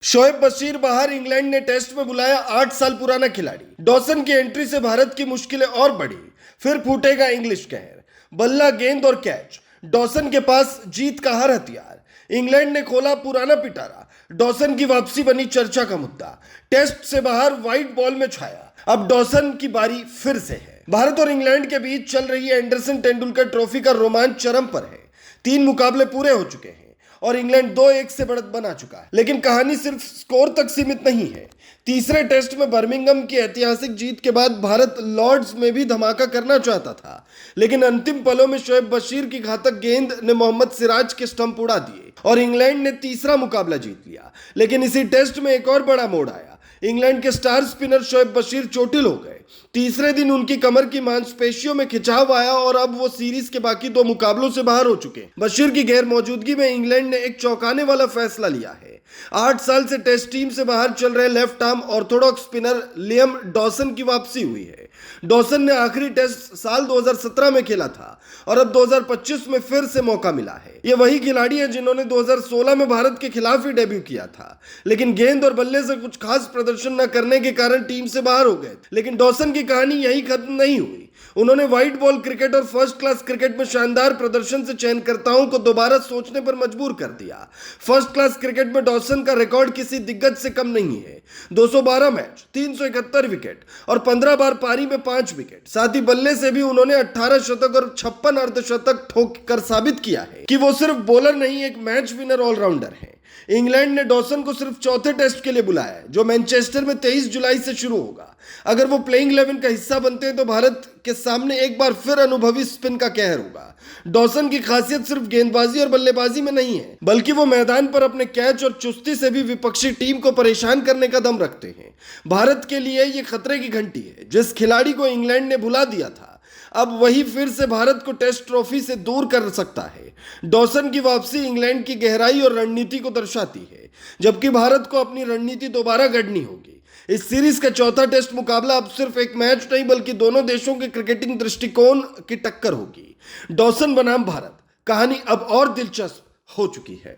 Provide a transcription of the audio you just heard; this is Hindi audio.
शोएब बशीर बाहर। इंग्लैंड ने टेस्ट में बुलाया 8 साल पुराना खिलाड़ी। डॉसन की एंट्री से भारत की मुश्किलें और बढ़ी। फिर फूटेगा इंग्लिश कहर। बल्ला, गेंद और कैच, डॉसन के पास जीत का हर हथियार। इंग्लैंड ने खोला पुराना पिटारा। डॉसन की वापसी बनी चर्चा का मुद्दा। टेस्ट से बाहर, व्हाइट बॉल में छाया। अब डॉसन की बारी फिर से है। भारत और इंग्लैंड के बीच चल रही एंडरसन तेंदुलकर ट्रॉफी का रोमांच चरम पर है। 3 मुकाबले पूरे हो चुके हैं और इंग्लैंड 2-1 से बढ़त बना चुका है। लेकिन कहानी सिर्फ स्कोर तक सीमित नहीं है। तीसरे टेस्ट में बर्मिंघम की ऐतिहासिक जीत के बाद भारत लॉर्ड्स में भी धमाका करना चाहता था, लेकिन अंतिम पलों में शोएब बशीर की घातक गेंद ने मोहम्मद सिराज के स्टंप उड़ा दिए और इंग्लैंड ने तीसरा मुकाबला जीत लिया। लेकिन इसी टेस्ट में एक और बड़ा मोड़ आया। इंग्लैंड के स्टार स्पिनर शोएब बशीर चोटिल हो गए। तीसरे दिन उनकी कमर की मांसपेशियों में खिंचाव आया और अब वो सीरीज के बाकी 2 मुकाबलों से बाहर हो चुके हैं। बशीर की गैर मौजूदगी में इंग्लैंड ने एक चौंकाने वाला फैसला लिया है। 8 साल से टेस्ट टीम से बाहर चल रहे left arm Orthodox spinner Liam Dawson की वापसी हुई है। डॉसन ने आखिरी टेस्ट साल 2017 में खेला था और अब 2025 में फिर से मौका मिला है। ये वही खिलाड़ी हैं जिन्होंने 2016 में भारत के खिलाफ ही डेब्यू किया था, लेकिन गेंद और बल्ले से कुछ खास प्रदर्शन न करने के कारण टीम से बाहर हो गए। लेकिन डॉसन की कहानी यही खत्म नहीं हुई। उन्होंने व्हाइट बॉल क्रिकेट और फर्स्ट क्लास क्रिकेट में शानदार प्रदर्शन से चयनकर्ताओं को दोबारा सोचने पर मजबूर कर दिया। फर्स्ट क्लास क्रिकेट में डॉसन का रिकॉर्ड किसी दिग्गज से कम नहीं है। 212 मैच, 371 विकेट और 15 बार पारी में 5 विकेट। साथ ही बल्ले से भी उन्होंने 18 शतक और 56 अर्धशतक ठोक कर साबित किया है कि वो सिर्फ बॉलर नहीं, एक मैच विनर ऑलराउंडर है। इंग्लैंड ने डॉसन को सिर्फ चौथे टेस्ट के लिए बुलाया है, जो मैनचेस्टर में 23 जुलाई से शुरू होगा। अगर वो प्लेइंग 11 का हिस्सा बनते हैं तो भारत के सामने एक बार फिर अनुभवी स्पिन का कहर होगा। डॉसन की खासियत सिर्फ गेंदबाजी और बल्लेबाजी में नहीं है, बल्कि वो मैदान पर अपने कैच और चुस्ती से भी विपक्षी टीम को परेशान करने का दम रखते हैं। भारत के लिए ये खतरे की घंटी है। जिस खिलाड़ी को इंग्लैंड ने भुला दिया था, अब वही फिर से भारत को टेस्ट ट्रॉफी से दूर कर सकता है। डॉसन की वापसी इंग्लैंड की गहराई और रणनीति को दर्शाती है, जबकि भारत को अपनी रणनीति दोबारा गढ़नी होगी। इस सीरीज का चौथा टेस्ट मुकाबला अब सिर्फ एक मैच नहीं, बल्कि दोनों देशों के क्रिकेटिंग दृष्टिकोण की टक्कर होगी। डॉसन बनाम भारत, कहानी अब और दिलचस्प हो चुकी है।